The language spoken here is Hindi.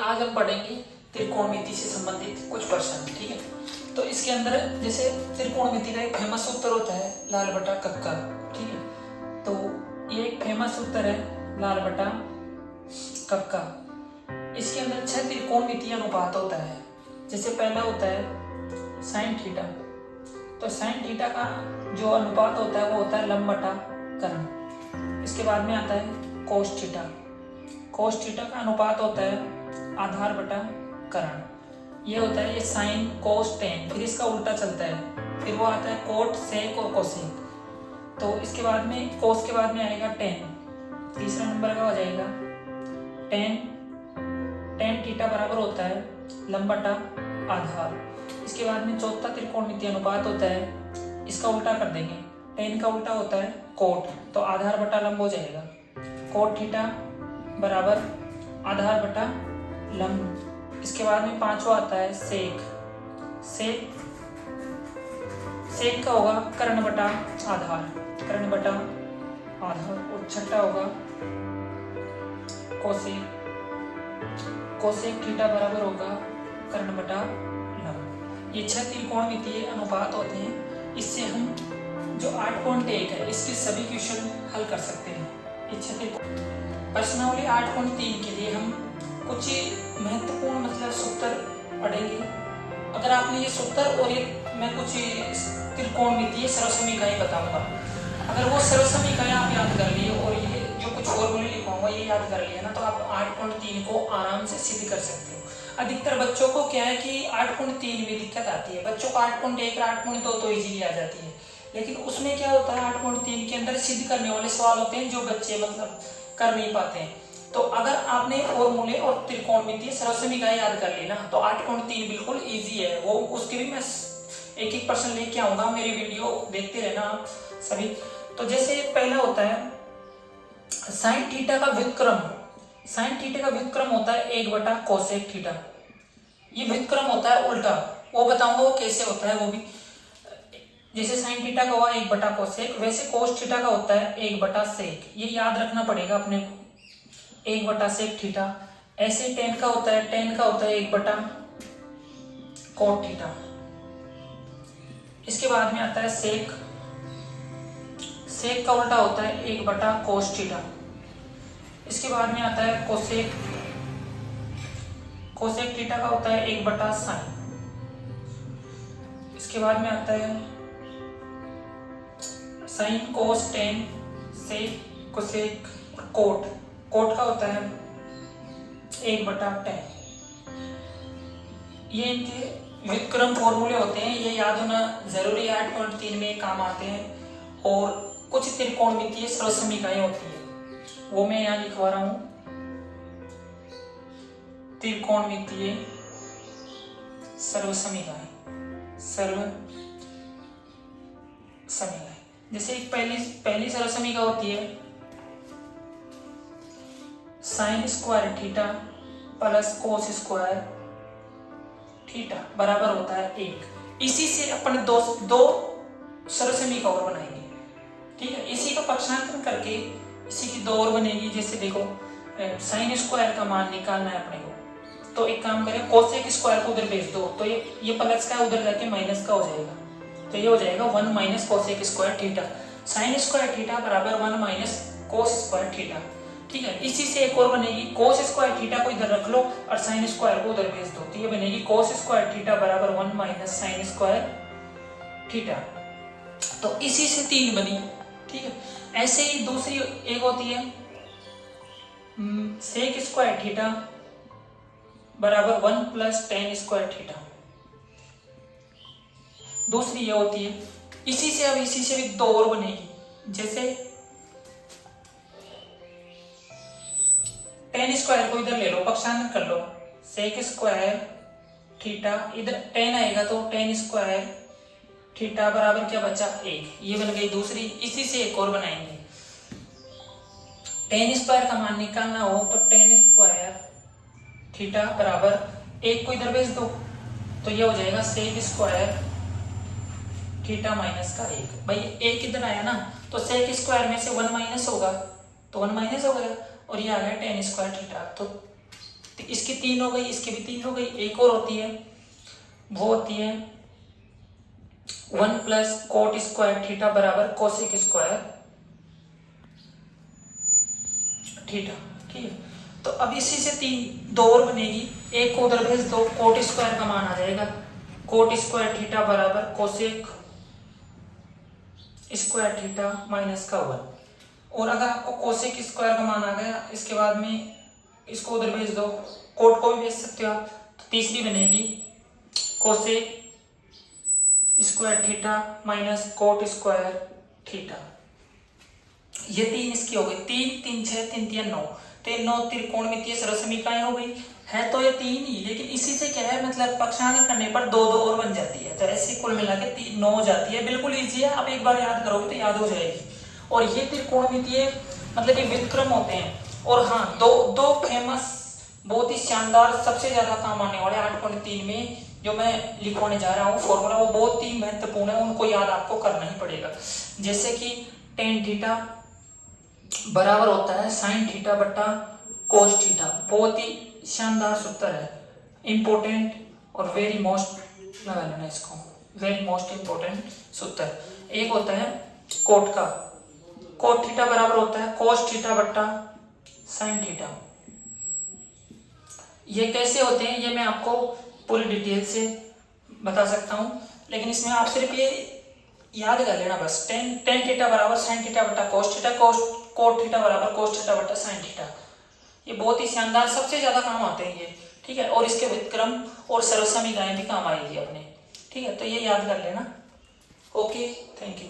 आज हम पढ़ेंगे त्रिकोणमिति से संबंधित कुछ प्रश्न। ठीक है, तो इसके अंदर जैसे त्रिकोणमिति का एक फेमस उत्तर होता है लाल बटा कक्का। ठीक है, तो ये एक फेमस उत्तर है लाल बटा कक्का। इसके अंदर 6 त्रिकोणमितीय अनुपात होता है। जैसे पहला होता है साइन थीटा, तो साइन थीटा का जो अनुपात होता है वो होता है लंब बटा कर्ण। इसके बाद में आता है कोस थीटा, कोस थीटा का अनुपात होता है आधार बटा कर्ण। ये होता है ये साइन कोस टेन, फिर इसका उल्टा चलता है, फिर वो आता है कोट सेक और कोसेक। तो इसके बाद में कोस के बाद में आएगा टेन, तीसरा नंबर का हो जाएगा टेन। टेन थीटा बराबर होता है लंब बटा आधार। इसके बाद में चौथा त्रिकोणमितीय अनुपात होता है, इसका उल्टा कर देंगे, टेन का उल्टा होता है कोट, तो आधार बटा लंब हो जाएगा। कोट थीटा बराबर आधार बटा लंब। इसके बाद में पांचवा आता है सेक, सेक सेक का होगा कर्ण बटा आधार, कर्ण बटा आधार। और छठा होगा कोसेक, कोसेक थीटा बराबर होगा कर्ण बटा लंब। ये 6 त्रिकोणमितीय अनुपात होते हैं। इससे हम जो 8.1 है इसके सभी क्वेश्चन हल कर सकते हैं। ये 6 प्रश्नावली 8.3 के लिए हम कुछ महत्वपूर्ण मतलब सूत्र पढ़ेंगे। अगर आपने ये सूत्र और ये मैं कुछ त्रिकोणमितीय सर्वसमीकरण बताऊंगा, अगर वो सर्वसमीकरण आप याद कर लिए और ये जो कुछ फॉर्मूले लिखवाऊंगा ये याद कर लिया ना, तो आप 8.3 को आराम से सिद्ध कर सकते हो। अधिकतर बच्चों को क्या है कि 8.3 में दिक्कत आती है, बच्चों को 8.1 और 8.2 तो इजीली आ जाती है, लेकिन उसमें क्या होता है 8.3 के अंदर सिद्ध करने वाले सवाल होते हैं जो बच्चे मतलब कर नहीं पाते हैं। तो अगर आपने फॉर्मूले और त्रिकोणमितीय सर्वसमीकरण याद कर ली ना, तो 8.3 बिल्कुल इजी है। वो उसके भी मैं एक एक प्रश्न लेके आऊंगा, मेरी वीडियो देखते रहना आप सभी। तो जैसे पहला होता है साइन थीटा का व्युत्क्रम। साइन थीटा का व्युत्क्रम होता है 1 बटा कोसेक थीटा। ये व्युत्क्रम होता है उल्टा, वो बताऊंगा वो कैसे होता है वो भी। जैसे साइन थीटा का हुआ 1 बटा कोसेक, वैसे कोस थीटा का होता है 1 बटा सेक। ये याद रखना पड़ेगा अपने को, 1 बटा सेक थीटा। ऐसे टेन का होता है, टेन का होता है 1 बटा कोट थीटा। इसके बाद में आता है सेक, सेक का उल्टा होता है 1 बटा कोस थीटा। इसके बाद में आता है कोसेक, कोसेक थीटा का होता है 1 बटा साइन। इसके बाद में आता है sine cos tan sec cosec cot, cot का होता है 1 बटा टेन। ये इनके व्युत्क्रम फॉर्मूले होते हैं, ये याद होना जरूरी है, 8.3 में काम आते हैं। और कुछ त्रिकोणमितीय सर्वसमीकरण होती है, वो मैं यहाँ लिखवा रहा हूं। त्रिकोणमितीय सर्वसमीकरण, सर्वसमीकरण जैसे एक पहली सर्वसमीकरण होती है sine square theta plus cos square theta बराबर होता है 1। इसी से अपन दो सर्वसमीकरण और बनाएंगे। ठीक है, इसी का पक्षांतरण करके इसी की 2 और बनेगी। जैसे देखो साइन स्क्वायर का मान निकालना है अपने को, तो एक काम करें कोसेक स्क्वायर को उधर भेज दो, तो ये प्लस का उधर जाके माइनस का हो जाएगा, तो ये हो जाएगा 1 minus cosec square theta. Sine square theta बराबर 1 माइनस कोस स्क्वायर थीटा। ठीक है, इसी से एक और बनेगी, कोस स्क्वायर थीटा को इधर रख लो और साइन स्क्वायर को उधर भेज दो, तो ये बनेगी कोस स्क्वायर थीटा बराबर 1 माइनस साइन स्क्वायर थीटा। तो इसी से 3 बनी। ठीक है, ऐसे ही दूसरी एक होती है सेक स्क्वायर थीटा बराबर 1 प्लस टेन स्क्वायर थीटा। दूसरी ये होती है, इसी से अब इसी से भी 2 और बनेगी। जैसे टेन स्क्वायर को इधर ले लो, पक्षांतर कर लो, सेक स्क्वायर थीटा, इधर टेन आएगा तो टेन स्क्वायर थीटा बराबर क्या बचा 1। ये बन गई दूसरी। इसी से एक और बनाएंगे, टेन स्क्वायर का मान निकालना हो तो टेन स्क्वायर थीटा बराबर 1 को इधर भेज दो, तो ये हो जाएगा सेक स्क्वायर थीटा माइनस का 1। भाई 1 इधर आया ना, तो सेक स्क्वायर में से 1 माइनस होगा, तो 1 माइनस हो गया, और ये आ गया टेन स्क्वायर थीटा। तो तो इसकी 3 हो गई, इसकी भी 3 हो गई। एक और होती है, वो होती है 1 प्लस कोट स्क्वायर थीटा बराबर कोसेक स्क्वायर थीटा। ठीक है, तो अब इसी से 2 और बनेगी, एक को उधर भेज दो, कोट स्क्वायर का मान आ जाएगा कोट स्क्वायर थीटा बराबर कोसेक स्क्वायर थीटा माइनस का 1। और अगर आपको कोसेक स्क्वायर का मान आ गया, इसके बाद में इसको उधर भेज दो, कोट को भी भेज सकते हो आप। तो तीसरी बनेगी cosec square theta minus cot square theta. ये 3 इसकी हो गई, 3 3 6 3 3 9, तो ये 9 त्रिकोणमितीय सरलसमीकाएं हो गई। है तो ये 3 ही, लेकिन इसी से क्या है, मतलब पक्षांतर करने पर 2 2 और बन जाती है, तो ऐसे कुल मिला के 9 हो जाती है। बिल्कुल इजी है, आप एक बार याद करोगे तो याद हो जाएगी। और ये त्रिकोणमितीय मतलब ये व्युत्क्रम होते हैं। और हाँ, दो फेमस बहुत ही शानदार सबसे ज्यादा काम आने वाले 8.3 में जो मैं लिखवाने जा रहा हूँ फॉर्मूला, वो बहुत ही महत्वपूर्ण है, उनको याद आपको करना ही पड़ेगा। जैसे कि टेन थीटा बराबर होता है साइन थीटा बट्टा कोस थीटा, बहुत ही शानदार सूत्र है, इंपॉर्टेंट और वेरी मोस्ट लगा लेना इसको, वेरी मोस्ट इंपॉर्टेंट सूत्र। एक होता है कोट का, कोट थीटा बराबर होता है कोस थीटा बट्टा साइन थीटा। ये कैसे होते हैं ये मैं आपको पूरी डिटेल से बता सकता हूँ, लेकिन इसमें आप सिर्फ ये याद कर लेना बस, टेन थीटा बराबर साइन थीटा बट्टा कोस थीटा, कोट थीटा बराबर कोस थीटा बट्टा साइन थीटा। ये बहुत ही शानदार सबसे ज्यादा काम आते हैं ये, ठीक है। और इसके व्युत्क्रम और सरलसमीकाएं भी काम आएगी अपने, ठीक है। तो ये याद कर लेना। Okay, thank you.